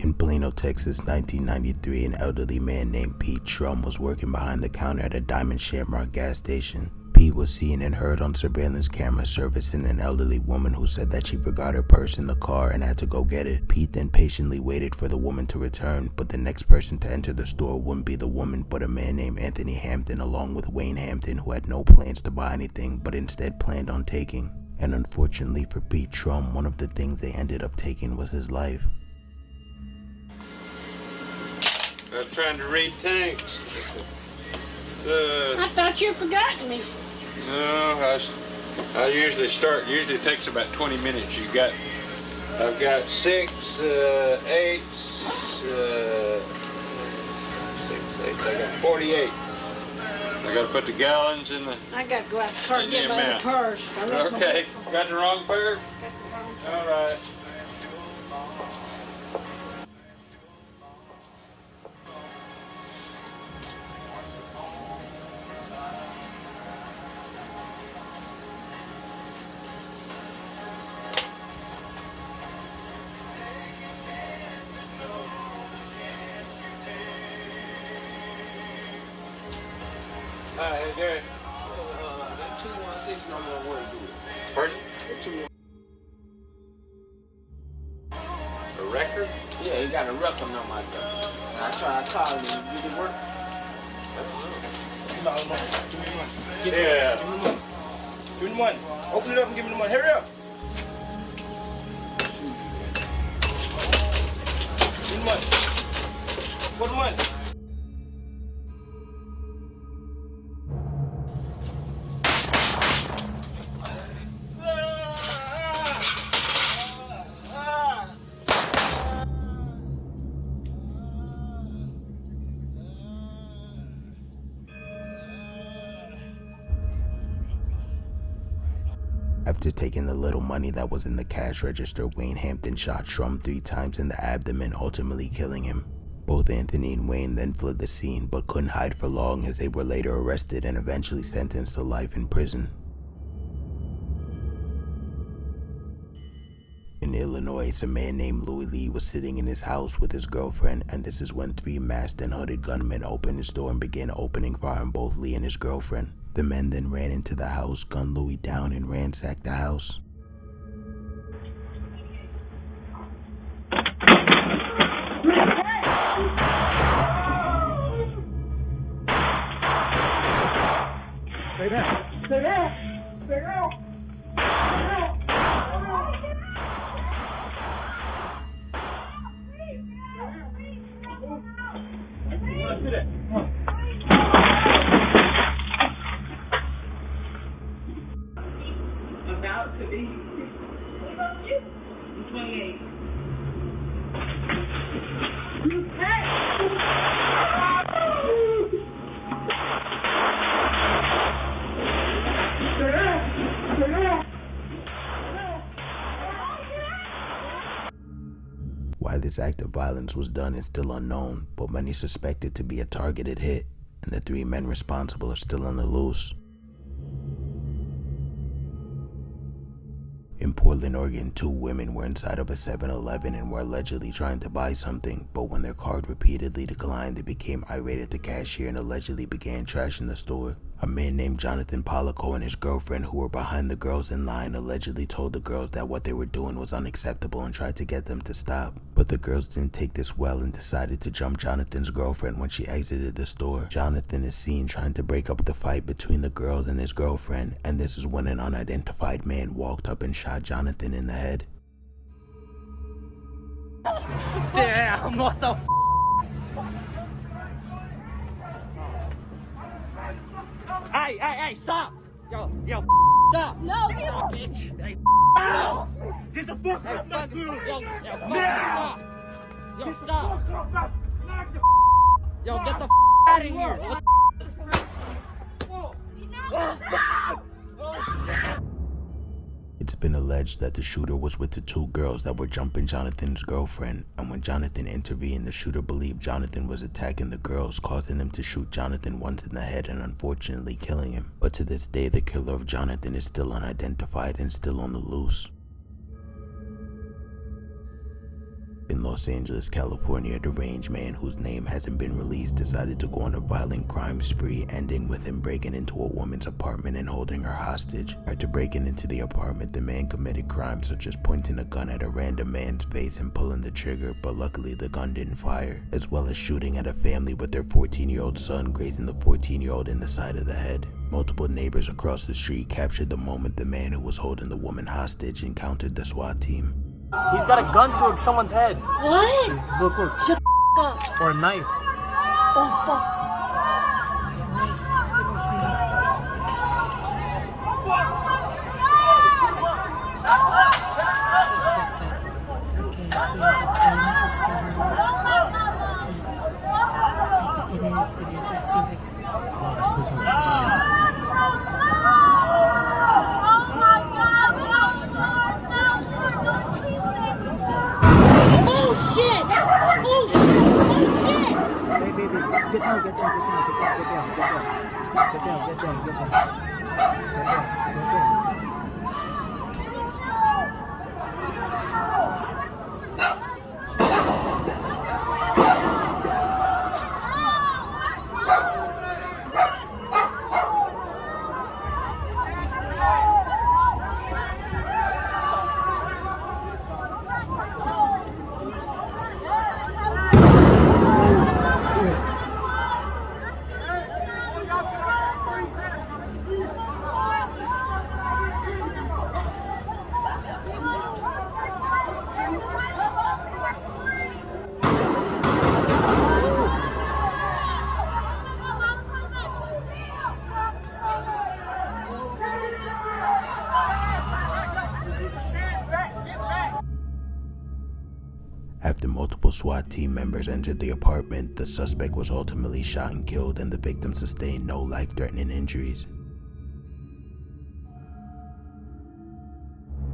In Plano, Texas, 1993, an elderly man named Pete Trum was working behind the counter at a Diamond Shamrock gas station. Pete was seen and heard on surveillance camera servicing an elderly woman who said that she forgot her purse in the car and had to go get it. Pete then patiently waited for the woman to return, but the next person to enter the store wouldn't be the woman but a man named Anthony Hampton, along with Wayne Hampton, who had no plans to buy anything but instead planned on taking. And unfortunately for Pete Trum, one of the things they ended up taking was his life. I'm trying to read tanks. I thought you forgotten me. No, I usually takes about 20 minutes. I've got 6, 8, I got 48. I gotta put the gallons in the... I gotta go out the car and get my other purse. Okay, got the wrong purse? All right. Hey, Derek. That 216 number, what do you do? Pardon? A record? Yeah, he got a record number out there. And I called him, did it work? Give me the money. Open it up and give me the money. Hurry up. Give me the money. Where's the money? After taking the little money that was in the cash register, Wayne Hampton shot Trum 3 times in the abdomen, ultimately killing him. Both Anthony and Wayne then fled the scene, but couldn't hide for long as they were later arrested and eventually sentenced to life in prison. In Illinois, a man named Louis Lee was sitting in his house with his girlfriend, and this is when 3 masked and hooded gunmen opened his door and began opening fire on both Lee and his girlfriend. The men then ran into the house, gunned Louis down, and ransacked the house. Stay down. Stay down. Stay down. About to be 28. Why this act of violence was done is still unknown, but many suspect it to be a targeted hit, and the 3 men responsible are still on the loose. In Portland, Oregon, 2 women were inside of a 7-Eleven and were allegedly trying to buy something, but when their card repeatedly declined, they became irate at the cashier and allegedly began trashing the store. A man named Jonathan Polico and his girlfriend, who were behind the girls in line, allegedly told the girls that what they were doing was unacceptable and tried to get them to stop. But the girls didn't take this well and decided to jump Jonathan's girlfriend when she exited the store. Jonathan is seen trying to break up the fight between the girls and his girlfriend, and this is when an unidentified man walked up and shot Jonathan in the head. Damn, what the f***? Hey, stop! Yo, stop! No, Stop, bitch! Hey, no! Get the fuck out of my girl! Stop! Yo, stop! Yo, get the out of here! Oh, shit! It's been alleged that the shooter was with the 2 girls that were jumping Jonathan's girlfriend, and when Jonathan intervened, the shooter believed Jonathan was attacking the girls, causing him to shoot Jonathan once in the head and unfortunately killing him. But to this day, the killer of Jonathan is still unidentified and still on the loose. In Los Angeles, California, a deranged man whose name hasn't been released decided to go on a violent crime spree, ending with him breaking into a woman's apartment and holding her hostage. Prior to breaking into the apartment, the man committed crimes such as pointing a gun at a random man's face and pulling the trigger, but luckily the gun didn't fire, as well as shooting at a family with their 14-year-old son, grazing the 14-year-old in the side of the head. Multiple neighbors across the street captured the moment the man who was holding the woman hostage encountered the SWAT team. He's got a gun to someone's head. What? Look. Shut the up. Or a knife. Oh, fuck. Okay, he has a gun to sell. It is at Civics. Oh shit! Oh shit! Oh shit! Hey, baby, get down. After multiple SWAT team members entered the apartment, the suspect was ultimately shot and killed, and the victim sustained no life-threatening injuries.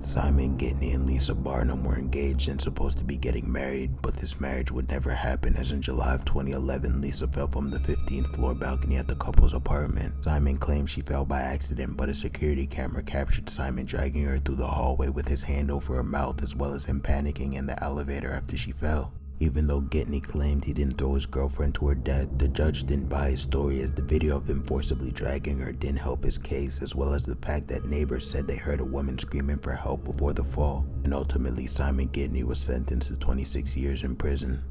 Simon Gitney and Lisa Barnum were engaged and supposed to be getting married, but this marriage would never happen, as in July of 2011, Lisa fell from the 15th floor balcony at the couple's apartment. Simon claimed she fell by accident, but a security camera captured Simon dragging her through the hallway with his hand over her mouth, as well as him panicking in the elevator after she fell. Even though Gitney claimed he didn't throw his girlfriend to her death, the judge didn't buy his story, as the video of him forcibly dragging her didn't help his case, as well as the fact that neighbors said they heard a woman screaming for help before the fall. And ultimately, Simon Gitney was sentenced to 26 years in prison.